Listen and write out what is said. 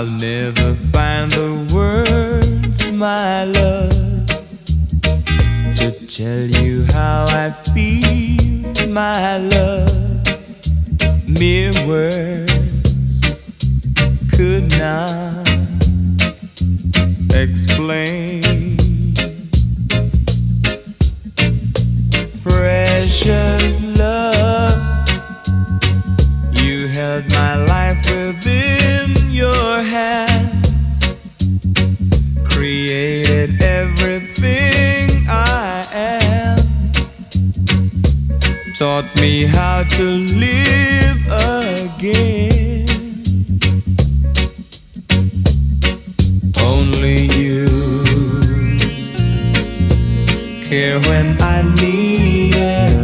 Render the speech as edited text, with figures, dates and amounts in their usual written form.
I'll never find the words, my love, to tell you how I feel, my love. Mere words could not explain. Precious love, you held my life within your hands, created everything I am, taught me how to live again. Only you care when I need it.